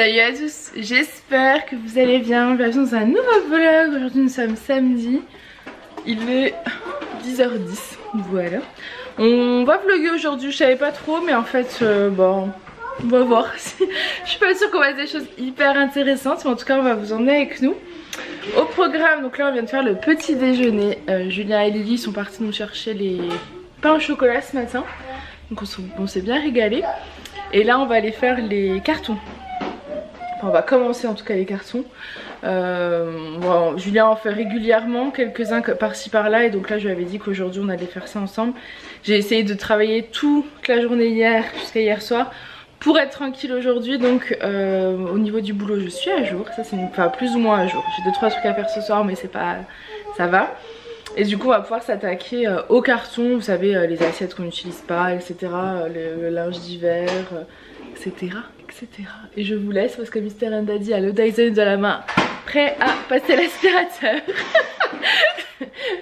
Salut à tous, j'espère que vous allez bien. Bienvenue dans un nouveau vlog. Aujourd'hui nous sommes samedi, il est 10h10, voilà. On va vlogger aujourd'hui, je savais pas trop mais en fait bon, on va voir. Je suis pas sûre qu'on va faire des choses hyper intéressantes mais en tout cas on va vous emmener avec nous. Au programme, donc là on vient de faire le petit déjeuner. Julien et Lily sont partis nous chercher les pains au chocolat ce matin. Donc on s'est bien régalé. Et là on va aller faire les cartons. On va commencer en tout cas les cartons. Bon, Julien en fait régulièrement quelques-uns par-ci par-là et donc là je lui avais dit qu'aujourd'hui on allait faire ça ensemble. J'ai essayé de travailler toute la journée hier jusqu'à hier soir pour être tranquille aujourd'hui, donc au niveau du boulot je suis à jour. Ça c'est enfin, plus ou moins à jour. J'ai 2-3 trucs à faire ce soir mais c'est pas... ça va. Et du coup on va pouvoir s'attaquer aux cartons, vous savez les assiettes qu'on n'utilise pas, etc. Le linge d'hiver, etc. Et je vous laisse parce que Mr. Daddy a le Dyson de la main prêt à passer l'aspirateur.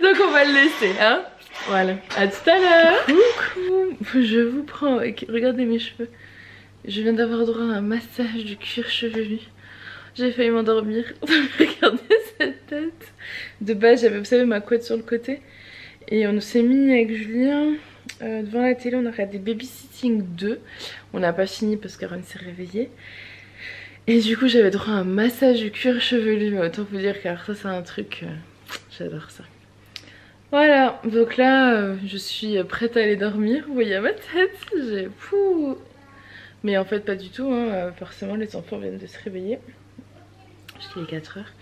Donc on va le laisser hein. Voilà, à tout à l'heure. Coucou, je vous prends avec... regardez mes cheveux. Je viens d'avoir droit à un massage du cuir chevelu. J'ai failli m'endormir. Regardez cette tête. De base j'avais, vous savez, ma couette sur le côté. Et on s'est mis avec Julien devant la télé, on a regardé Babysitting 2. On n'a pas fini parce qu'Aaron s'est réveillé. Et du coup j'avais droit à un massage du cuir chevelu. Mais autant vous dire car ça c'est un truc, j'adore ça. Voilà, donc là je suis prête à aller dormir. Vous voyez ma tête, j'ai fou. Mais en fait pas du tout hein. Forcément les enfants viennent de se réveiller. Jusqu'à 4 heures.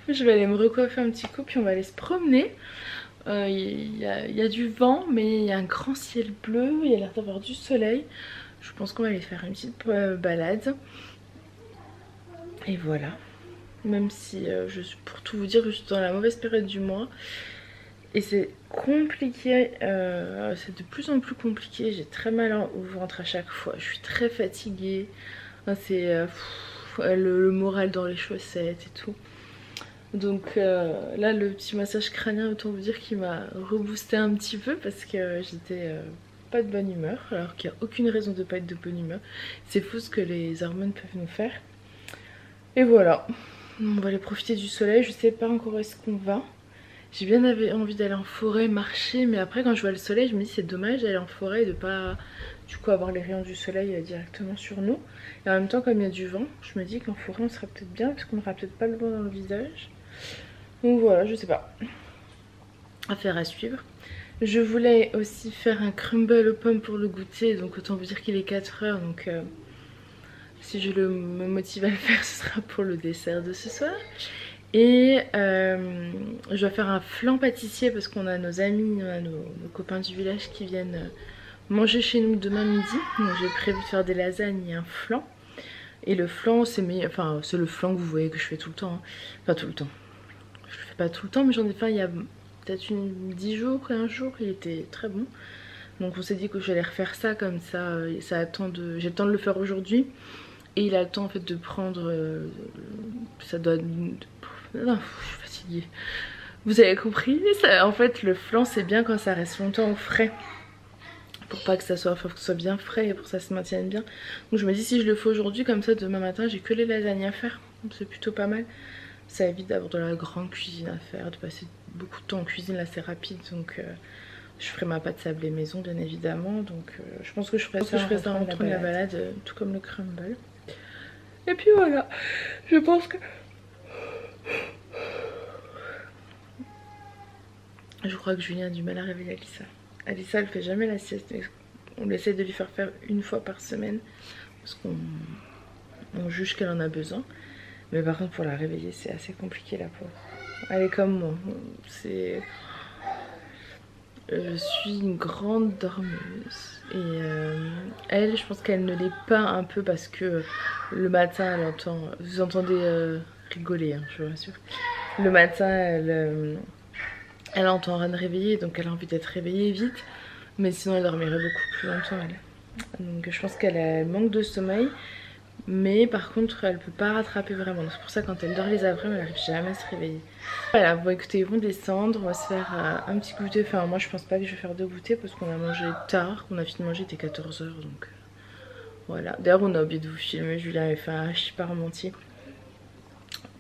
Je vais aller me recoiffer un petit coup puis on va aller se promener. Il y a du vent mais il y a un grand ciel bleu, il y a l'air d'avoir du soleil. Je pense qu'on va aller faire une petite balade. Et voilà. Même si pour tout vous dire je suis dans la mauvaise période du mois. Et c'est compliqué, c'est de plus en plus compliqué. J'ai très mal au ventre à chaque fois. Je suis très fatiguée. C'est le moral dans les chaussettes et tout. Donc là le petit massage crânien, autant vous dire qu'il m'a reboosté un petit peu parce que j'étais pas de bonne humeur, alors qu'il n'y a aucune raison de pas être de bonne humeur. C'est fou ce que les hormones peuvent nous faire. Et voilà, on va aller profiter du soleil. Je sais pas encore où est-ce qu'on va. J'ai bien envie d'aller en forêt marcher, mais après quand je vois le soleil je me dis c'est dommage d'aller en forêt et de pas du coup avoir les rayons du soleil directement sur nous. Et en même temps comme il y a du vent, je me dis qu'en forêt on serait peut-être bien parce qu'on n'aura peut-être pas le vent dans le visage. Donc voilà, je sais pas. Affaire à suivre. Je voulais aussi faire un crumble aux pommes pour le goûter, donc autant vous dire qu'il est 4 heures, donc si je me motive à le faire ce sera pour le dessert de ce soir. Et je dois faire un flan pâtissier parce qu'on a nos amis, on a nos copains du village qui viennent manger chez nous demain midi. Donc j'ai prévu de faire des lasagnes et un flan. Et le flan c'est le flan que vous voyez que je fais tout le temps hein. Enfin tout le temps, je le fais pas tout le temps mais j'en ai fait il y a peut-être 10 jours et un jour, il était très bon. Donc on s'est dit que j'allais refaire ça comme ça, ça attend de... j'ai le temps de le faire aujourd'hui. Et il a le temps en fait de prendre, ça doit... non, je suis fatiguée. Vous avez compris ça, en fait le flan c'est bien quand ça reste longtemps au frais. Pour pas que ça soit, faut que ce soit bien frais et pour que ça se maintienne bien. Donc je me dis si je le fais aujourd'hui comme ça demain matin j'ai que les lasagnes à faire. C'est plutôt pas mal. Ça évite d'avoir de la grande cuisine à faire, de passer beaucoup de temps en cuisine, là c'est rapide. Donc je ferai ma pâte sablée maison bien évidemment. Donc je pense que je ferai ça en rentrant de la balade, tout comme le crumble. Et puis voilà, je pense que... je crois que Julien a du mal à réveiller Alissa. Alissa elle fait jamais la sieste, on essaie de lui faire une fois par semaine parce qu'on juge qu'elle en a besoin. Mais par contre pour la réveiller c'est assez compliqué la pauvre. Elle est comme moi, je suis une grande dormeuse. Et elle je pense qu'elle ne l'est pas un peu parce que le matin elle entend, vous entendez rigoler hein, je vous rassure. Le matin elle entend rien de réveiller donc elle a envie d'être réveillée vite. Mais sinon elle dormirait beaucoup plus longtemps elle. Donc je pense qu'elle manque de sommeil. Mais par contre elle peut pas rattraper vraiment. C'est pour ça quand elle dort les après-midi elle n'arrive jamais à se réveiller. Voilà, bon écoutez ils vont descendre. On va se faire un petit goûter. Enfin moi je pense pas que je vais faire de goûter parce qu'on a mangé tard. On a fini de manger, il était 14 h donc Voilà, d'ailleurs on a oublié de vous filmer, Julien avait fait un hachis parmentier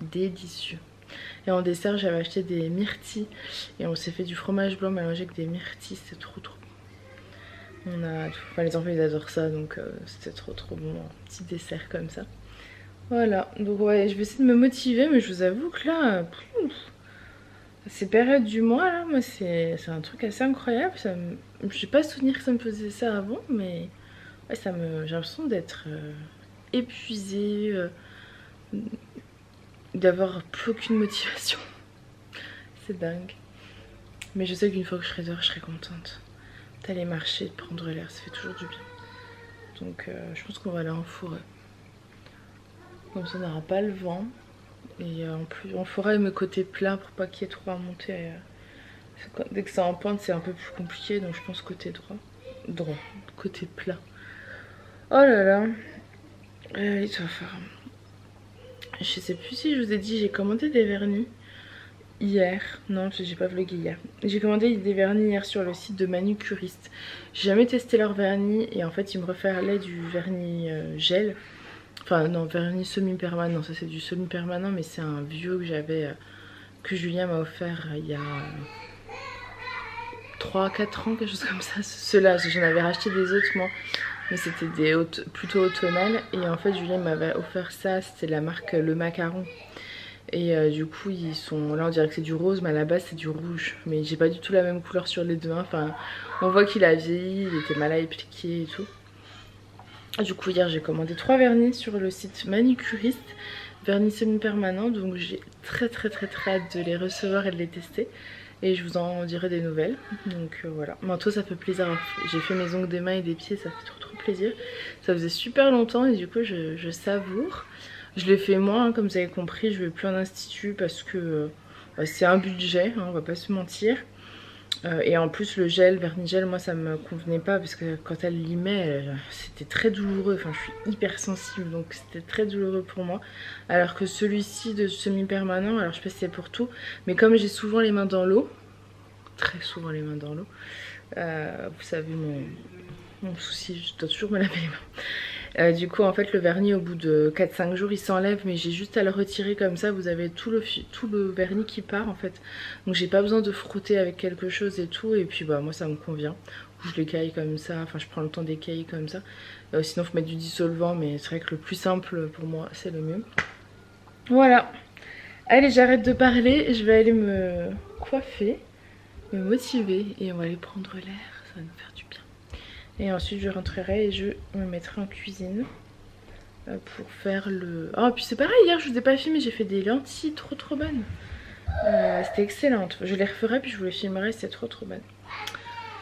délicieux. Et en dessert j'avais acheté des myrtilles et on s'est fait du fromage blanc mélangé avec des myrtilles, c'était trop bon. On a, enfin les enfants ils adorent ça, donc c'était trop bon, un petit dessert comme ça. Voilà, donc ouais, je vais essayer de me motiver, mais je vous avoue que là, ces périodes du mois là, moi c'est un truc assez incroyable. J'ai pas souvenir que ça me faisait ça avant, mais ouais, j'ai l'impression d'être épuisée, d'avoir plus aucune motivation. C'est dingue. Mais je sais qu'une fois que je serai dehors, je serai contente d'aller marcher, de prendre l'air, ça fait toujours du bien. Donc je pense qu'on va aller en forêt. Comme ça on n'aura pas le vent. Et en plus en forêt, me côté plat pour pas qu'il y ait trop à monter. Dès que c'est en pente, c'est un peu plus compliqué. Donc je pense côté droit, côté plat. Oh là là. Allez, tu vas faire. Je sais plus si je vous ai dit, j'ai commandé des vernis hier. Non, j'ai pas vlogué hier. J'ai commandé des vernis hier sur le site de Manucuriste. J'ai jamais testé leur vernis et en fait ils me referlaient du vernis gel. Enfin non, vernis semi-permanent, ça c'est du semi-permanent, mais c'est un vieux que j'avais, que Julien m'a offert il y a 3-4 ans, quelque chose comme ça. Ceux-là, j'en avais racheté des autres moi, mais c'était des plutôt automnales. Et en fait Julien m'avait offert ça, c'était la marque Le Macaron. Et du coup ils sont, là on dirait que c'est du rose, mais à la base c'est du rouge. Mais j'ai pas du tout la même couleur sur les deux mains, enfin on voit qu'il a vieilli, il était mal appliqué et tout. Du coup hier j'ai commandé 3 vernis sur le site Manucuriste, vernis semi-permanent, donc j'ai très hâte de les recevoir et de les tester. Et je vous en dirai des nouvelles, donc voilà. Manteau ça fait plaisir, j'ai fait mes ongles des mains et des pieds, ça fait trop plaisir. Ça faisait super longtemps et du coup je savoure. Je l'ai fait moi, hein, comme vous avez compris, je vais plus en institut parce que c'est un budget, hein, on va pas se mentir. Et en plus le gel, vernis gel, moi ça me convenait pas parce que quand elle limait, c'était très douloureux. Enfin je suis hyper sensible, donc c'était très douloureux pour moi. Alors que celui-ci de semi-permanent, alors je sais pas si c'est pour tout, mais comme j'ai souvent les mains dans l'eau, très souvent les mains dans l'eau, vous savez mon souci, je dois toujours me laver les mains. Du coup en fait le vernis au bout de 4-5 jours il s'enlève, mais j'ai juste à le retirer comme ça, vous avez tout le vernis qui part en fait. Donc j'ai pas besoin de frotter avec quelque chose et tout, et puis bah moi ça me convient. Je l'écaille comme ça, enfin je prends le temps d'écailler comme ça. Sinon faut mettre du dissolvant, mais c'est vrai que le plus simple pour moi c'est le mieux. Voilà. Allez, j'arrête de parler, je vais aller me coiffer, me motiver et on va aller prendre l'air, ça va nous faire du bien. Et ensuite je rentrerai et je me mettrai en cuisine pour faire le... Oh puis c'est pareil, hier je vous ai pas filmé, j'ai fait des lentilles trop bonnes. C'était excellente, je les referai puis je vous les filmerai, c'était trop bonne.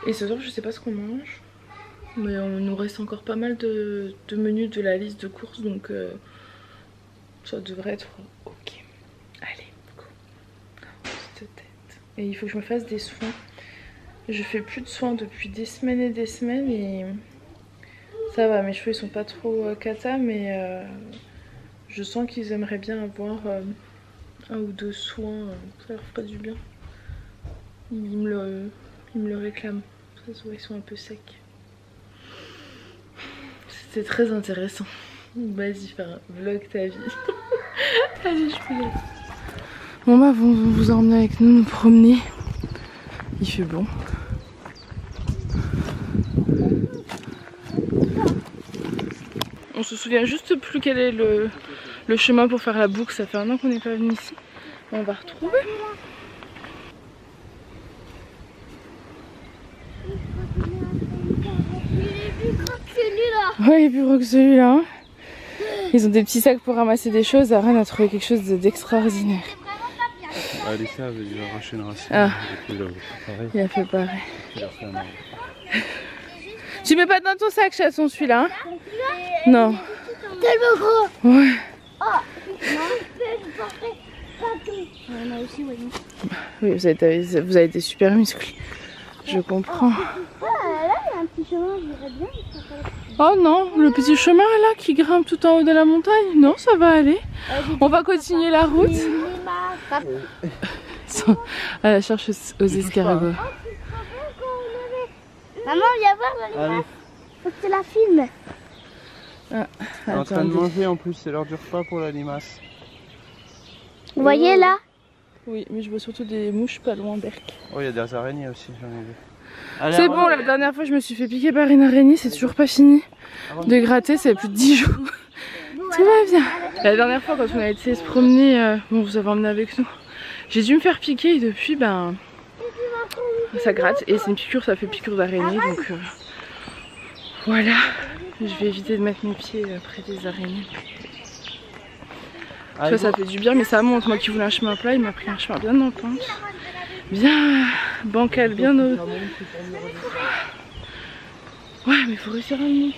Et ce soir je sais pas ce qu'on mange, mais on nous reste encore pas mal de menus de la liste de courses, donc ça devrait être ok. Allez, go. Cette tête. Et il faut que je me fasse des soins. Je fais plus de soins depuis des semaines et ça va, mes cheveux ils sont pas trop cata, mais je sens qu'ils aimeraient bien avoir 1 ou 2 soins, ça leur ferait du bien. Ils me le réclament, ça se voit, ils sont un peu secs. C'était très intéressant. Vas-y, faire un vlog ta vie. Allez, je peux aller. Bon bah vous emmener avec nous promener. Il fait bon. On se souvient juste plus quel est le chemin pour faire la boucle. Ça fait 1 an qu'on n'est pas venu ici. On va retrouver. Ouais, il est plus gros que celui-là. Hein. Ils ont des petits sacs pour ramasser des choses. Arène a trouvé quelque chose d'extraordinaire. Alicia avait dû arracher une racine. Ah. Il a fait pareil. Tu mets pas dans ton sac, chaton, celui-là, hein? Non. Tellement gros. Ouais. Oh, on a aussi, oui, vous avez des super muscles. Je comprends. Ah, là, il y a un petit chemin, je dirais bien. Oh non, le petit chemin là qui grimpe tout en haut de la montagne. Non, ça va aller. On va continuer la route. À la cherche aux escargots. Maman, viens voir, Lolita. Faut que tu la filmes. Ah, Elle est en train de manger en plus, c'est l'heure du repas pour la limace. Vous voyez là? Oui, mais je vois surtout des mouches pas loin, Berk. Oh, il y a des araignées aussi, j'en ai vu. C'est bon, la dernière fois je me suis fait piquer par une araignée, c'est toujours pas fini de gratter, c'est plus de 10 jours. Tout va bien. La dernière fois quand on a été se promener, bon vous avez emmené avec nous, j'ai dû me faire piquer et depuis ben ça gratte et c'est une piqûre, ça fait piqûre d'araignée donc voilà. Je vais éviter de mettre mes pieds près des araignées. Tu vois, ça fait du bien mais ça monte, moi qui voulais un chemin plat, il m'a pris un chemin bien en pente. Bien bancal, bien haut. Ouais, mais il faut réussir à le monter.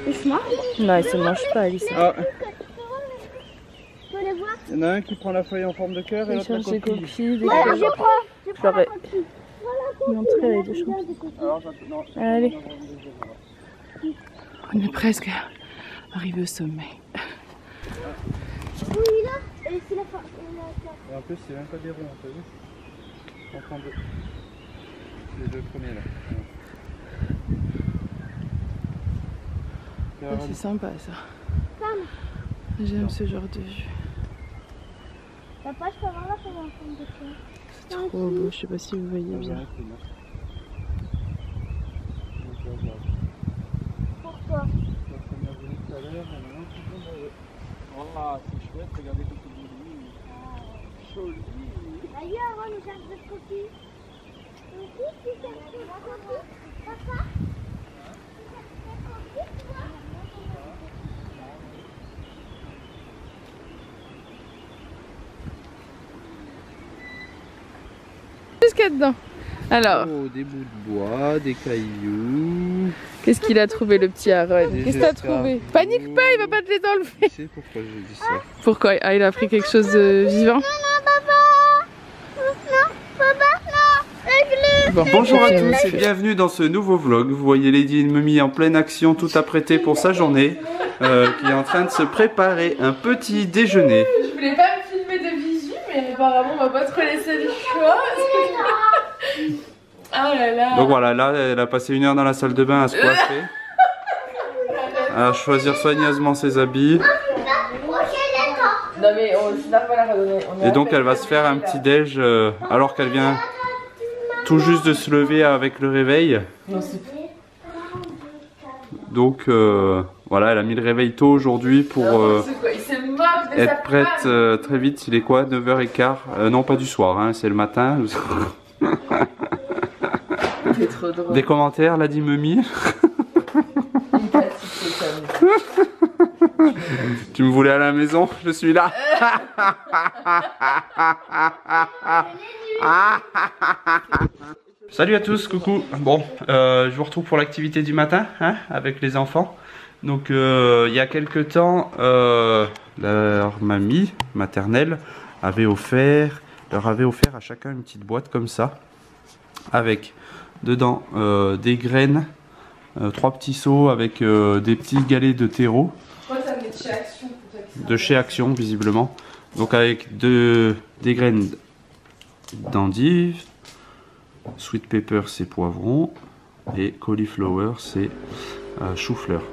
Il se mange? Non, il se mange pas, Alice. Ah. Tu veux les voir? Il y en a un qui prend la feuille en forme de cœur et l'autre la coquille. Voilà, je prends. Je leur ai montré les deux choses. Allez. On est presque arrivé au sommet. Oui, là. Et c'est la fin. Et en plus, c'est même pas des ronds, t'as vu? On prend deux. Les deux premiers là. Ah, c'est sympa ça. J'aime ce genre de vue. Papa, je peux avoir là pour un fond de cœur. C'est trop beau, je sais pas si vous voyez bien. Pourquoi? Ah, c'est chouette, regardez comme c'est joli. Joli. D'ailleurs, on nous cherche de coquilles. Qui cherche de coquilles? Papa? Qu'est-ce qu'il y a dedans? Alors, Oh, des bouts de bois, des cailloux. qu'est-ce qu'il a trouvé le petit Aaron? Qu'est-ce que t'as trouvé? Panique pas, il va pas te les enlever. Tu sais pourquoi je dis ça? Pourquoi? Ah, il a pris quelque chose de vivant? Non, papa! Non, papa, non! Aigle! Bon, Bonjour à tous et bienvenue dans ce nouveau vlog. Vous voyez Lady Mummy en pleine action, tout apprêtée pour sa journée, qui est en train de se préparer un petit déjeuner. Je voulais pas me filmer de visu, mais apparemment on va pas trop laisser le choix. Ah là là. Donc voilà, là elle a passé 1 heure dans la salle de bain à se coiffer, à choisir soigneusement ses habits. Non mais c'est pas la redonner. Et donc elle va se faire un petit déj alors qu'elle vient tout juste de se lever avec le réveil. Non, c'est... Donc voilà, elle a mis le réveil tôt aujourd'hui pour être prête très vite. Il est quoi, 9h15? Non, pas du soir, hein, c'est le matin. C'est trop drôle. Des commentaires, Lady Mummy? Tu me voulais à la maison? Je suis là. Salut à tous, coucou. Bon, je vous retrouve pour l'activité du matin, hein, avec les enfants. Donc il y a quelques temps, leur mamie maternelle leur avait offert à chacun une petite boîte comme ça, avec dedans des graines, 3 petits seaux avec des petits galets de terreau. De chez Action visiblement. Donc avec des graines d'endive, sweet pepper c'est poivron et cauliflower c'est chou-fleur.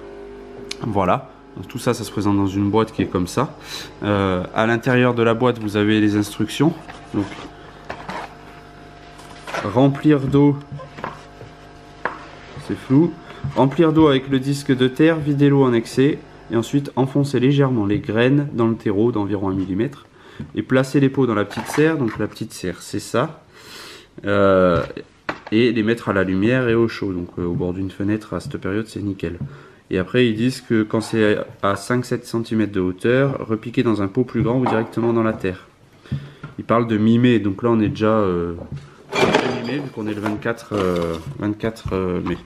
Voilà, donc tout ça, ça se présente dans une boîte qui est comme ça. À l'intérieur de la boîte vous avez les instructions. Donc remplir d'eau, c'est flou. Remplir d'eau avec le disque de terre, vider l'eau en excès et ensuite enfoncer légèrement les graines dans le terreau d'environ 1 mm et placer les pots dans la petite serre. Donc la petite serre c'est ça, et les mettre à la lumière et au chaud, donc au bord d'une fenêtre à cette période c'est nickel. Et après ils disent que quand c'est à 5-7 cm de hauteur, repiquer dans un pot plus grand ou directement dans la terre. Ils parlent de mi-mai, donc là on est déjà mi-mai vu qu'on est le 24 mai.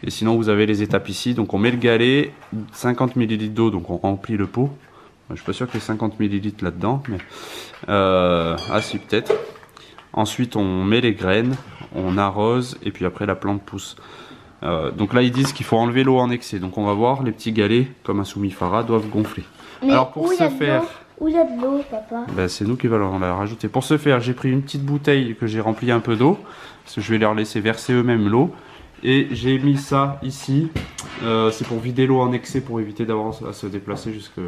Et sinon vous avez les étapes ici, donc on met le galet, 50 ml d'eau, donc on remplit le pot. Je suis pas sûr qu'il y ait 50 ml là-dedans, mais ah si peut-être. Ensuite on met les graines, on arrose et puis après la plante pousse. Donc là ils disent qu'il faut enlever l'eau en excès, donc on va voir, les petits galets comme un soumifara doivent gonfler. Mais alors pour ce faire, où il y a de l'eau, papa? ben, c'est nous qui allons la rajouter. Pour ce faire j'ai pris une petite bouteille que j'ai remplie un peu d'eau, parce que je vais leur laisser verser eux-mêmes l'eau. Et j'ai mis ça ici, c'est pour vider l'eau en excès pour éviter d'avoir à se déplacer jusqu'à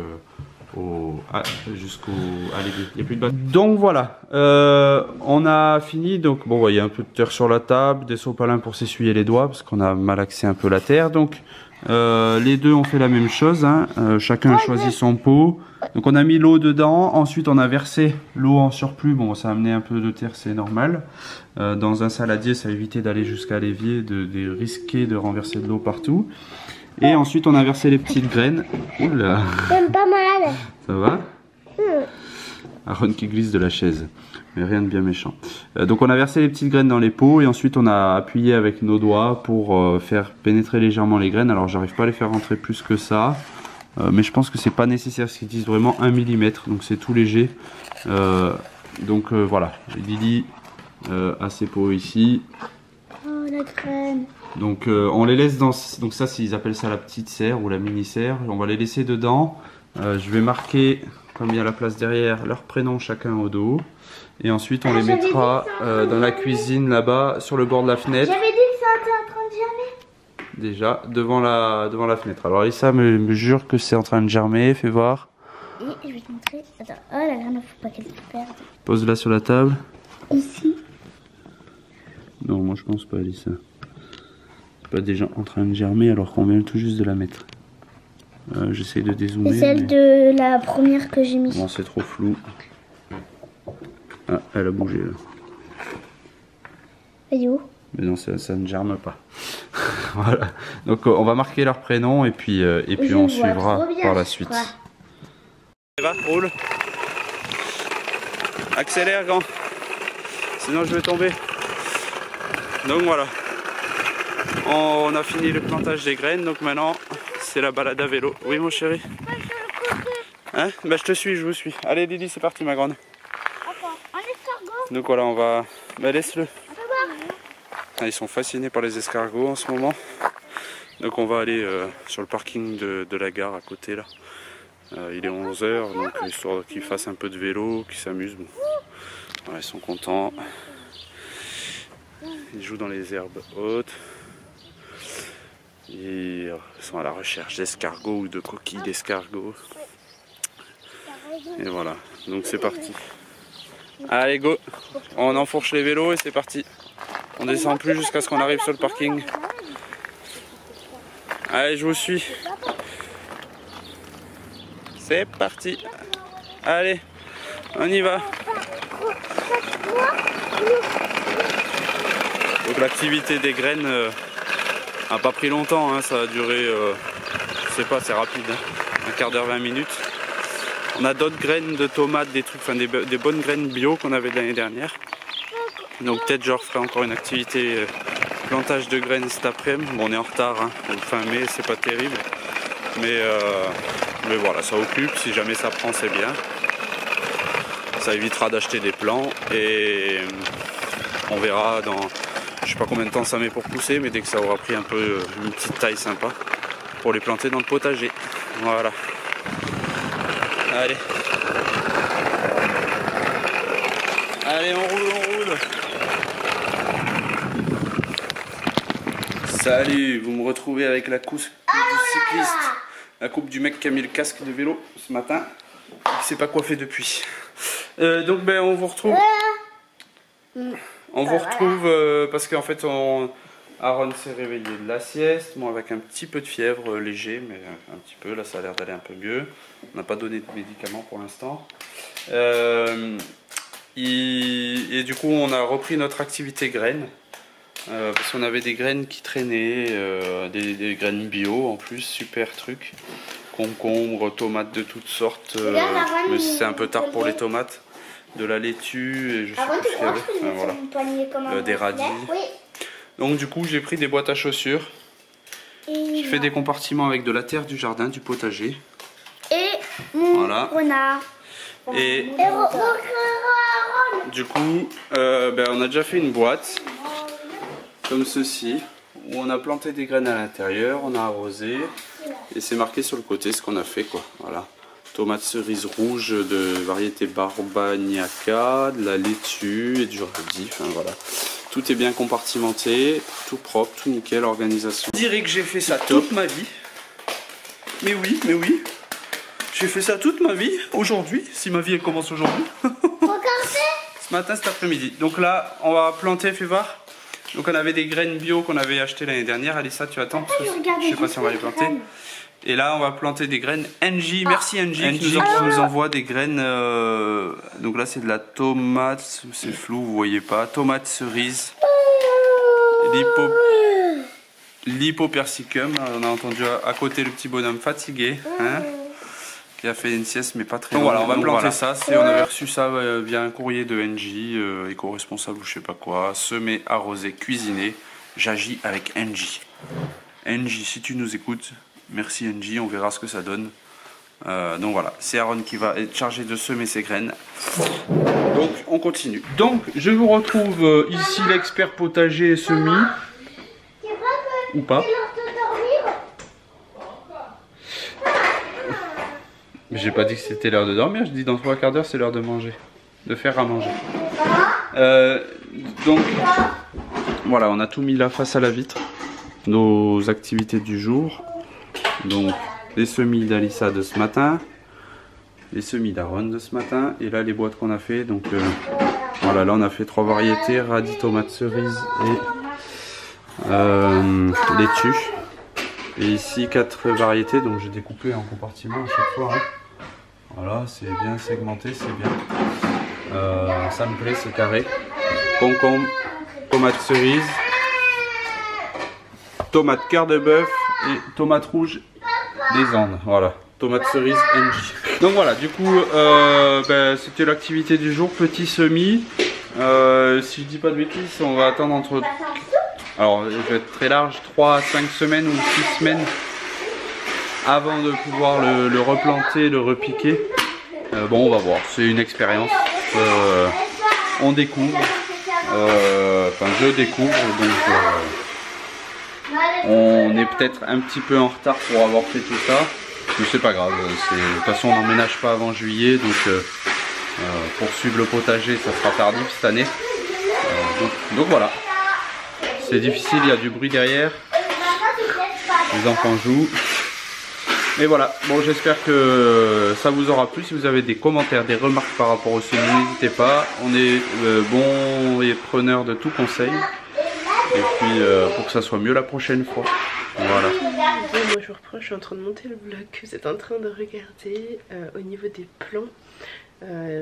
l'évier. Il n'y a plus de bâton. Donc voilà, on a fini. Donc bon, il y a un peu de terre sur la table, des sopalins pour s'essuyer les doigts parce qu'on a malaxé un peu la terre. Donc les deux ont fait la même chose, hein. Chacun a choisi son pot. Donc on a mis l'eau dedans, ensuite on a versé l'eau en surplus, bon ça a amené un peu de terre, c'est normal. Dans un saladier, ça a évité d'aller jusqu'à l'évier, de risquer de renverser de l'eau partout. Et ensuite on a versé les petites graines. Oula, J'aime pas mal. ça va? Aaron qui glisse de la chaise, mais rien de bien méchant. Donc on a versé les petites graines dans les pots et ensuite on a appuyé avec nos doigts pour faire pénétrer légèrement les graines. Alors j'arrive pas à les faire rentrer plus que ça. Mais je pense que c'est pas nécessaire parce qu'ils disent vraiment 1 mm, donc c'est tout léger. Voilà, Lily a ses pots ici. Oh la graine. Donc on les laisse dans, donc ça ils appellent ça la petite serre ou la mini serre. On va les laisser dedans. Je vais marquer, comme il y a la place derrière, leur prénom chacun au dos. Et ensuite on les mettra dans la cuisine là-bas sur le bord de la fenêtre. J'avais dit que ça était en train de germer. Déjà devant la fenêtre. Alors Lisa me jure que c'est en train de germer, fais voir. Et je vais te montrer. Attends, oh la graine, faut pas qu'elle se perde. Pose-la sur la table. Ici. Non, moi je pense pas, Lisa. C'est pas déjà en train de germer alors qu'on vient tout juste de la mettre. J'essaye de dézoomer. C'est celle de la première que j'ai mise. Bon, c'est trop flou. Ah, elle a bougé là. Elle est où? Mais non, ça ne germe pas. Voilà. Donc on va marquer leur prénom et puis on suivra par la suite. Va, roule. Accélère, grand. Sinon je vais tomber. Donc voilà. On a fini le plantage des graines. Donc maintenant, c'est la balade à vélo. Oui, mon chéri. Hein? Bah, je te suis, je vous suis. Allez, Lily, c'est parti, ma grande. Un escargot. Donc voilà, on va. Bah, laisse-le. Ah, ils sont fascinés par les escargots en ce moment. Donc on va aller sur le parking de la gare à côté là. Il est 11 h, donc histoire qu'ils fassent un peu de vélo, qu'ils s'amusent. Bon. Voilà, ils sont contents. Ils jouent dans les herbes hautes. Ils sont à la recherche d'escargots ou de coquilles d'escargots. Et voilà, donc c'est parti. Allez, go! On enfourche les vélos et c'est parti. On descend plus jusqu'à ce qu'on arrive sur le parking. Allez, je vous suis. C'est parti. Allez, on y va. Donc l'activité des graines a pas pris longtemps, hein, ça a duré, je sais pas, c'est rapide, hein, un quart d'heure, 20 minutes. On a d'autres graines de tomates, des trucs, enfin des bonnes graines bio qu'on avait l'année dernière. Donc peut-être je referai encore une activité plantage de graines cet après-midi. Bon, on est en retard, hein, fin mai, c'est pas terrible. Mais voilà, ça occupe, si jamais ça prend c'est bien. Ça évitera d'acheter des plants et on verra dans, je sais pas combien de temps ça met pour pousser, mais dès que ça aura pris un peu une petite taille sympa pour les planter dans le potager. Voilà. Allez. Allez, on roule. Salut, vous me retrouvez avec la coupe du cycliste. La coupe du mec qui a mis le casque de vélo ce matin. Il s'est pas coiffé depuis. Donc ben on vous retrouve. On vous retrouve parce qu'en fait Aaron s'est réveillé de la sieste, moi avec un petit peu de fièvre léger, mais un petit peu, là ça a l'air d'aller un peu mieux. On n'a pas donné de médicaments pour l'instant. Et du coup on a repris notre activité graines. Parce qu'on avait des graines qui traînaient, des graines bio en plus, super truc. Concombres, tomates de toutes sortes, mais c'est un peu tard pour les tomates. De la laitue, et je sais plus ce qu'il y avait. Enfin, voilà. Des radis. Donc du coup j'ai pris des boîtes à chaussures. J'ai fait des compartiments avec de la terre du jardin, du potager. Et mon renard. Et du coup on a déjà fait une boîte comme ceci, où on a planté des graines à l'intérieur, on a arrosé et c'est marqué sur le côté ce qu'on a fait, quoi. Voilà. Tomates cerises rouges de variété Barbagnaca, de la laitue et du radis, enfin voilà. Tout est bien compartimenté, tout propre, tout nickel, organisation. Je dirais que j'ai fait ça toute ma vie. Mais oui, mais oui. J'ai fait ça toute ma vie, aujourd'hui, si ma vie elle commence aujourd'hui. Ce matin, cet après-midi. Donc là, on va planter, fais voir. Donc on avait des graines bio qu'on avait achetées l'année dernière. Alissa, tu attends, parce que je sais pas si on va les planter. Et là, on va planter des graines NJ. Merci NJ qui nous envoie des graines. Donc là, c'est de la tomate, c'est flou, vous voyez pas. Tomate cerise. L'hypopersicum. On a entendu à côté le petit bonhomme fatigué. Hein, qui a fait une sieste mais pas très longue. Voilà, on va planter ça. On avait reçu ça via un courrier de NJ, éco-responsable ou je sais pas quoi. Semer, arroser, cuisiner. J'agis avec NJ. NJ, si tu nous écoutes, merci NJ, on verra ce que ça donne. Donc voilà, c'est Aaron qui va être chargé de semer ses graines. Donc on continue. Donc je vous retrouve ici l'expert potager semi. Ou pas. Mais j'ai pas dit que c'était l'heure de dormir, je dis dans 3 quarts d'heure c'est l'heure de manger. De faire à manger. Donc voilà, on a tout mis là face à la vitre. Nos activités du jour. Donc les semis d'Alissa de ce matin. Les semis d'Aaron de ce matin. Et là les boîtes qu'on a fait. Donc voilà, là on a fait 3 variétés. Radis, tomate, cerise et laitue. Et ici 4 variétés, donc j'ai découpé en compartiments à chaque fois. Hein. Voilà, c'est bien segmenté, c'est bien. Ça me plaît, c'est carré. Concombre, tomate cerise, tomate cœur de bœuf et tomate rouge des Andes. Voilà, tomate cerise NJ. Donc voilà, du coup, c'était l'activité du jour, petit semis. Si je dis pas de bêtises, on va attendre entre... Alors, je vais être très large, 3 à 5 semaines ou 6 semaines avant de pouvoir le replanter, le repiquer. Bon, on va voir, c'est une expérience. On découvre. Enfin, je découvre. Donc, on est peut-être un petit peu en retard pour avoir fait tout ça. Mais c'est pas grave. De toute façon, on n'emménage pas avant juillet. Donc, poursuivre le potager, ça sera tardif cette année. Donc voilà. C'est difficile, il y a du bruit derrière. Les enfants jouent. Et voilà, bon j'espère que ça vous aura plu. Si vous avez des commentaires, des remarques par rapport au semis, n'hésitez pas. On est bons et preneurs de tout conseil. Et puis pour que ça soit mieux la prochaine fois. Voilà. Bon, moi je reprends, je suis en train de monter le vlog que vous êtes en train de regarder. Au niveau des plants,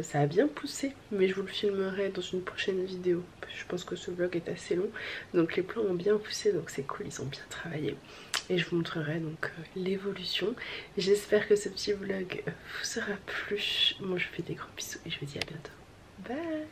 ça a bien poussé, mais je vous le filmerai dans une prochaine vidéo. Je pense que ce vlog est assez long, donc les plants ont bien poussé, donc c'est cool, ils ont bien travaillé. Et je vous montrerai donc l'évolution. J'espère que ce petit vlog vous sera plu. Moi je vous fais des gros bisous et je vous dis à bientôt. Bye.